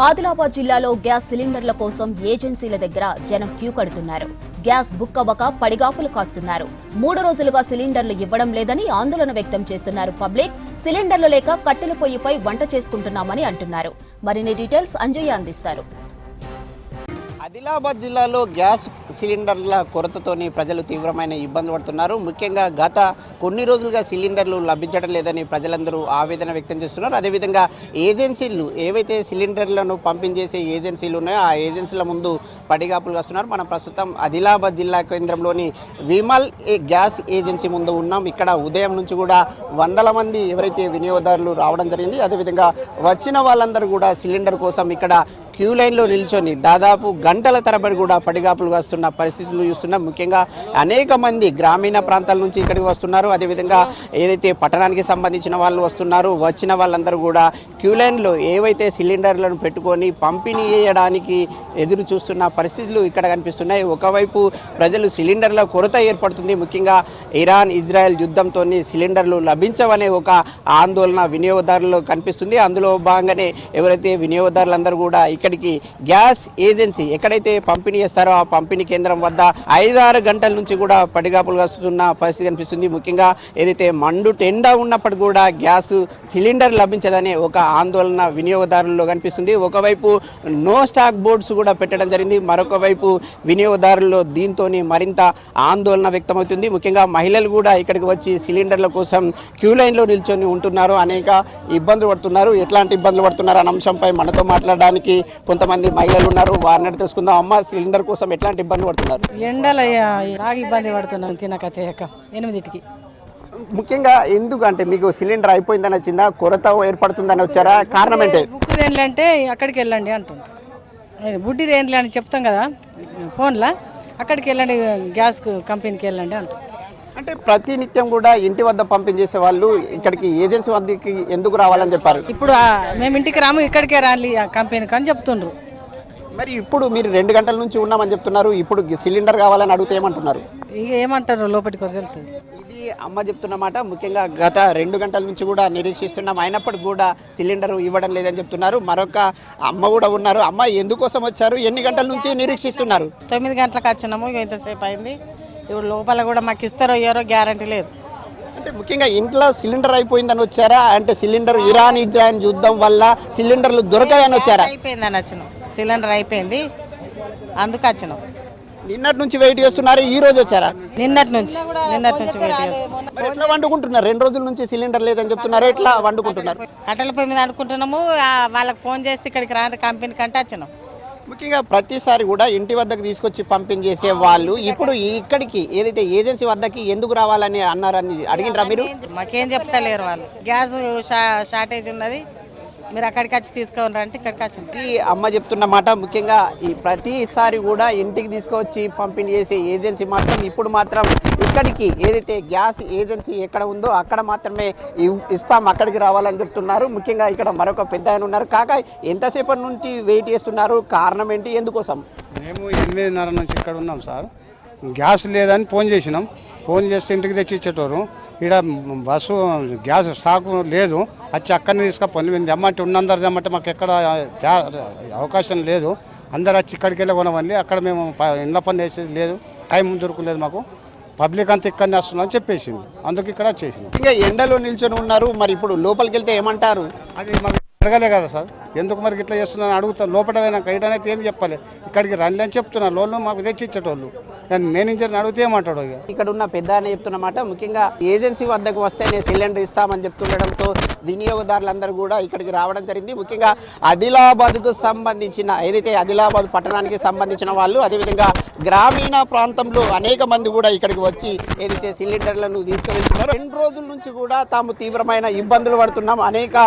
ఆదిలాబాద్ జిల్లాలో గ్యాస్ సిలిండర్ల కోసం ఏజెన్సీల దగ్గర జనం క్యూ కడుతున్నారు. గ్యాస్ బుక్ అవ్వక పడిగాపులు కాస్తున్నారు. 3 రోజులుగా సిలిండర్లు ఇవ్వడం లేదని ఆందోళన వ్యక్తం చేస్తున్నారు పబ్లిక్. సిలిండర్లు లేక కట్టెల పొయ్యిపై వంట చేసుకుంటున్నామని అంటున్నారు. మరిన్ని డీటెయిల్స్ అంజయ్య అందిస్తారు. ఆదిలాబాద్ జిల్లాలో గ్యాస్ సిలిండర్ల కొరతతోని ప్రజలు తీవ్రమైన ఇబ్బందులు పడుతున్నారు. ముఖ్యంగా గత కొన్ని రోజులుగా సిలిండర్లు లభించడం లేదని ప్రజలందరూ ఆవేదన వ్యక్తం చేస్తున్నారు. అదేవిధంగా ఏజెన్సీలు ఏవైతే సిలిండర్లను పంపించేసే ఏజెన్సీలు ఉన్నాయో ఆ ఏజెన్సీల ముందు పడిగాపులు వస్తున్నారు. మనం ప్రస్తుతం ఆదిలాబాద్ జిల్లా కేంద్రంలోని విమల్ గ్యాస్ ఏజెన్సీ ముందు ఉన్నాం. ఇక్కడ ఉదయం నుంచి కూడా వందల మంది ఎవరైతే వినియోగదారులు రావడం జరిగింది. అదేవిధంగా వచ్చిన వాళ్ళందరూ కూడా సిలిండర్ కోసం ఇక్కడ క్యూ లైన్లో నిల్చొని దాదాపు గంటల తరబడి కూడా పడిగాపులు వస్తున్న పరిస్థితులు చూస్తున్నాం. ముఖ్యంగా అనేక మంది గ్రామీణ ప్రాంతాల నుంచి ఇక్కడికి వస్తున్నారు. అదేవిధంగా ఏదైతే పట్టణానికి సంబంధించిన వాళ్ళు వస్తున్నారు, వచ్చిన వాళ్ళందరూ కూడా క్యూ లైన్లో ఏవైతే సిలిండర్లను పెట్టుకొని పంపిణీ చేయడానికి ఎదురు చూస్తున్న పరిస్థితులు ఇక్కడ కనిపిస్తున్నాయి. ఒకవైపు ప్రజలు సిలిండర్ల కొరత ఏర్పడుతుంది. ముఖ్యంగా ఇరాన్ ఇజ్రాయెల్ యుద్ధంతో సిలిండర్లు లభించవనే ఒక ఆందోళన వినియోగదారుల్లో కనిపిస్తుంది. అందులో భాగంగానే ఎవరైతే వినియోగదారులందరూ కూడా ఇక్కడికి గ్యాస్ ఏజెన్సీ ఎక్కడైతే పంపిణీ చేస్తారో ఆ పంపిణీ కేంద్రం వద్ద 5-6 గంటల నుంచి కూడా పడిగాపులు వస్తున్న పరిస్థితి కనిపిస్తుంది. ముఖ్యంగా ఏదైతే ఎండ ఉన్నప్పటికీ కూడా గ్యాస్ సిలిండర్ లభించదనే ఒక ఆందోళన వినియోగదారుల్లో కనిపిస్తుంది. ఒకవైపు నో స్టాక్ బోర్డ్స్ కూడా పెట్టడం జరిగింది. మరొక వైపు వినియోగదారుల్లో దీంతో మరింత ఆందోళన వ్యక్తమవుతుంది. ముఖ్యంగా మహిళలు కూడా ఇక్కడికి వచ్చి సిలిండర్ల కోసం క్యూ లైన్లో నిల్చొని ఉంటున్నారు. అనేక ఇబ్బందులు పడుతున్నారు. ఎట్లాంటి ఇబ్బందులు పడుతున్నారు అనే అంశంపై మనతో మాట్లాడడానికి కొంతమంది మహిళలు ఉన్నారు. వారిని తెలుసుకుందాం. అమ్మ, సిలిండర్ కోసం ఎట్లాంటి ఇబ్బంది పడుతున్నారు? ఎండలు బాగా ఇబ్బంది పడుతున్నాం తినక చేయక 8కి. ముఖ్యంగా ఎందుకంటే మీకు సిలిండర్ అయిపోయిందని వచ్చిందా, కొరత ఏర్పడుతుందని వచ్చారా? కారణం ఏంటి? బుక్కిది ఏంటి అంటే అక్కడికి వెళ్ళండి అంటుంది. బుడ్డిది ఏంటి అని చెప్తాం కదా ఫోన్లో, అక్కడికి వెళ్ళండి గ్యాస్ కంపెనీకి వెళ్ళండి అంటుంది. అంటే ప్రతినిత్యం కూడా ఇంటి వద్ద పంపిణీ చేసే వాళ్ళు ఇక్కడికి ఏజెన్సీ వద్దకి ఎందుకు రావాలని చెప్పారు? ఇప్పుడు మేము ఇంటికి రాము, ఇక్కడికే రాలి ఆ కంపెనీకి అని చెప్తుండ్రు. మరి ఇప్పుడు మీరు 2 గంటల నుంచి ఉన్నామని చెప్తున్నారు. ఇప్పుడు సిలిండర్ కావాలని అడిగితే ఏమంటున్నారు? ఇక ఏమంటారు లోపలికి వదులుతుంది. ఇది అమ్మ చెప్తున్నమాట. ముఖ్యంగా గత 2 గంటల నుంచి కూడా నిరీక్షిస్తున్నాం, అయినప్పటికీ కూడా సిలిండర్ ఇవ్వడం లేదని చెప్తున్నారు. మరొక అమ్మ కూడా ఉన్నారు. అమ్మ, ఎందుకోసం వచ్చారు? ఎన్ని గంటల నుంచి నిరీక్షిస్తున్నారు? 9 గంటలకు వచ్చినాము. ఇక ఇంతసేపు అయింది. ఇప్పుడు లోపల కూడా మాకు ఇస్తారో ఇయ్యారో గ్యారంటీ లేదు. అంటే ముఖ్యంగా ఇంట్లో సిలిండర్ అయిపోయిందని వచ్చారా? అంటే సిలిండర్ ఇరాన్ ఇజ్రాయెల్ యుద్ధం వల్ల సిలిండర్లు దొరకాయని వచ్చారా? అయిపోయిందని వచ్చినాం. సిలిండర్ అయిపోయింది, అందుకు వచ్చినాం. నిన్నటి నుంచి వెయిట్ చేస్తున్నారు, ఈ రోజు వచ్చారా? నిన్నటి నుంచి వెయిట్ చేస్తున్నాం. మరి ఎట్లా వండుకుంటున్నారు? 2 రోజుల నుంచి సిలిండర్ లేదని చెప్తున్నారు. ఎట్లా వండుకుంటున్నారు? కట్టెల పొయ్యి మీద అనుకుంటున్నాము. వాళ్ళకి ఫోన్ చేస్తే ఇక్కడికి రాని కంపెనీ కంటే వచ్చినాం. ముఖ్యంగా ప్రతిసారి కూడా ఇంటి వద్దకు తీసుకొచ్చి పంపిణీ చేసే వాళ్ళు ఇప్పుడు ఇక్కడికి ఏదైతే ఏజెన్సీ వద్దకి ఎందుకు రావాలని అన్నారని అడిగినరా మీరు? మాకేం చెప్తలేరు వాళ్ళు. గ్యాస్ షార్టేజ్ ఉన్నది, మీరు అక్కడికి వచ్చి తీసుకోండి అంటే ఇక్కడికి వచ్చి. ఈ అమ్మ చెప్తున్న మాట, ముఖ్యంగా ఈ ప్రతిసారి కూడా ఇంటికి తీసుకొచ్చి పంపిణీ చేసే ఏజెన్సీ మాత్రం ఇప్పుడు మాత్రం ఇక్కడికి ఏదైతే గ్యాస్ ఏజెన్సీ ఎక్కడ ఉందో అక్కడ మాత్రమే ఇస్తాం, అక్కడికి రావాలని చెప్తున్నారు. ముఖ్యంగా ఇక్కడ మరొక పెద్ద ఆయన ఉన్నారు. కాక ఎంతసేపటి నుంచి వెయిట్ చేస్తున్నారు? కారణం ఏంటి? ఎందుకోసం? మేము 8:30 నుంచి ఇక్కడ ఉన్నాం సార్. గ్యాస్ లేదని ఫోన్ చేసినాం. ఫోన్ చేస్తే ఇంటికి తెచ్చి ఇచ్చేటోరు. ఇక్కడ బస్సు గ్యాస్ స్టాక్ లేదు, వచ్చి అక్కడనే తీసుకపోయి మేము తెమ్మంటే ఉన్నందరు తెమ్మంటే మాకు ఎక్కడ అవకాశం లేదు. అందరు వచ్చి ఇక్కడికి వెళ్ళి కొనవండి. అక్కడ మేము ఇండ్ల పని వేసేది లేదు, టైం దొరకలేదు మాకు. పబ్లిక్ అంతా ఇక్కడనే వస్తుందని చెప్పేసింది, అందుకు ఇక్కడ వచ్చేసింది. ఇంకా ఎండలో నిల్చొని ఉన్నారు. మరి ఇప్పుడు లోపలికి వెళ్తే ఏమంటారు? అది మాకు అడగలే కదా సార్, ఎందుకు మరి ఇట్లా చేస్తున్నాను అడుగుతాను. లోపల ఇటనైతే ఏం చెప్పాలి, ఇక్కడికి రండి అని చెప్తున్నారు. లోన్లు మాకు తెచ్చి ఇచ్చేటోళ్ళు, కానీ మేనేజర్ని అడిగితే ఏమంటాడు? ఇక్కడ ఉన్న పెద్ద అని చెప్తున్నమాట. ముఖ్యంగా ఏజెన్సీ వద్దకు వస్తేనే సిలిండర్ ఇస్తామని చెప్తుండడంతో వినియోగదారులందరూ కూడా ఇక్కడికి రావడం జరిగింది. ముఖ్యంగా ఆదిలాబాద్కు సంబంధించిన ఏదైతే ఆదిలాబాద్ పట్టణానికి సంబంధించిన వాళ్ళు, అదేవిధంగా గ్రామీణ ప్రాంతంలో అనేక మంది కూడా ఇక్కడికి వచ్చి ఏదైతే సిలిండర్లను తీసుకువెళ్తున్నారు. 2 రోజుల నుంచి కూడా తాము తీవ్రమైన ఇబ్బందులు పడుతున్నాం, అనేక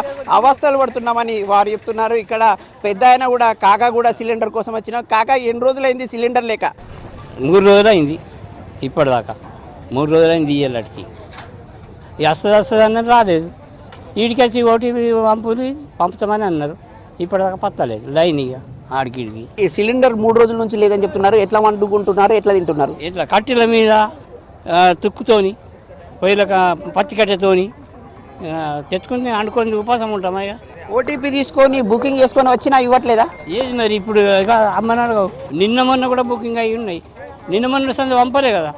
అవస్థలు పడుతున్నామని వారు చెప్తున్నారు. ఇక్కడ పెద్ద ఆయన కూడా, కాకా కూడా సిలిండర్ కోసం వచ్చిన. కాకా, ఎన్ని రోజులైంది సిలిండర్ లేక? 3 రోజులైంది. ఇప్పటిదాకా 3 రోజులైంది. ఇయ్యాలకి వస్తుంది అన్నారు, రాలేదు. వీడికి వచ్చి ఓటీపీ పంపుతామని అన్నారు. ఇప్పటిదాకా పత్తలేదు. లైన్ ఇక ఆడికిడికి. ఈ సిలిండర్ 3 రోజుల నుంచి లేదని చెప్తున్నారు. ఎట్లా వండుకుంటున్నారు? ఎట్లా తింటున్నారు? ఇట్లా కట్టెల మీద తుక్కుతోని, పొయ్యిల పచ్చి కట్టెతోని తెచ్చుకుని వండుకొని ఉపాసం ఉంటాం. ఇక ఓటీపీ తీసుకొని బుకింగ్ చేసుకొని వచ్చినా ఇవ్వట్లేదా? ఏది మరి ఇప్పుడు ఇక అమ్మనాడు నిన్న మొన్న కూడా బుకింగ్ అయ్యి ఉన్నాయి. నిన్న మొన్న సంది పంపలే కదా,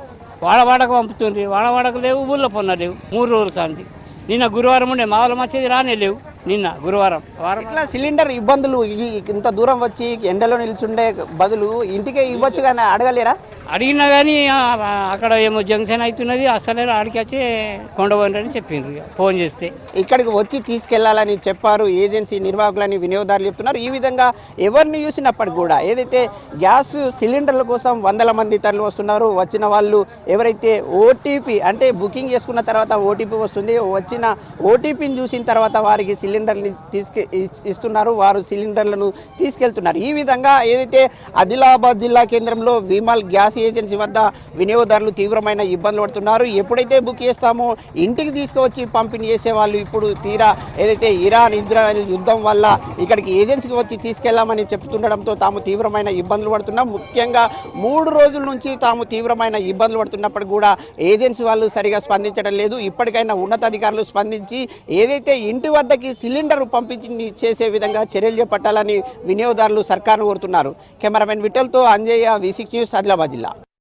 వాడవాడకు పంపుతుంది. వాడవాడకు లేవు, ఊళ్ళో పొన్న లేవు. 3 రోజులు సంది. నిన్న గురువారం ఉండే మామూలు వచ్చేది రానే లేవు. నిన్న గురువారం ఇట్లా సిలిండర్ ఇబ్బందులు ఇంత దూరం వచ్చి ఎండలో నిల్చుండే బదులు ఇంటికే ఇవ్వచ్చు కానీ అడగలేరా? అడిగినా కానీ అక్కడ ఏమో జంక్షన్ అవుతున్నది, అసలే ఆడికి వచ్చి కొండపోండి అని చెప్పిండ్రు ఫోన్ చేస్తే. ఇక్కడికి వచ్చి తీసుకెళ్లాలని చెప్పారు ఏజెన్సీ నిర్వాహకులని వినియోగదారులు చెప్తున్నారు. ఈ విధంగా ఎవరిని చూసినప్పటికి కూడా ఏదైతే గ్యాస్ సిలిండర్ల కోసం వందల మంది తరలి వస్తున్నారు. వచ్చిన వాళ్ళు ఎవరైతే ఓటీపీ అంటే బుకింగ్ చేసుకున్న తర్వాత ఓటీపీ వస్తుంది, వచ్చిన ఓటీపీని చూసిన తర్వాత వారికి సిలిండర్ని ఇస్తున్నారు, వారు సిలిండర్లను తీసుకెళ్తున్నారు. ఈ విధంగా ఏదైతే ఆదిలాబాద్ జిల్లా కేంద్రంలో విమల్ గ్యాస్ ఏజెన్సీ వద్ద వినియోగదారులు తీవ్రమైన ఇబ్బందులు పడుతున్నారు. ఎప్పుడైతే బుక్ చేస్తామో ఇంటికి తీసుకువచ్చి పంపిణీ చేసే వాళ్ళు ఇప్పుడు తీరా ఏదైతే ఇరాన్ ఇజ్రాయెల్ యుద్ధం వల్ల ఇక్కడికి ఏజెన్సీకి వచ్చి తీసుకెళ్లామని చెప్తుండడంతో తాము తీవ్రమైన ఇబ్బందులు పడుతున్నాం. ముఖ్యంగా 3 రోజుల నుంచి తాము తీవ్రమైన ఇబ్బందులు పడుతున్నప్పుడు కూడా ఏజెన్సీ వాళ్ళు సరిగా స్పందించడం లేదు. ఇప్పటికైనా ఉన్నతాధికారులు స్పందించి ఏదైతే ఇంటి వద్దకి సిలిండర్ పంపించి చేసే విధంగా చర్యలు చేపట్టాలని వినియోగదారులు సర్కారును కోరుతున్నారు. కెమెరామెన్ విఠల్తో అంజయ్య, V6 న్యూస్, ఆదిలాబాద్ జిల్లా.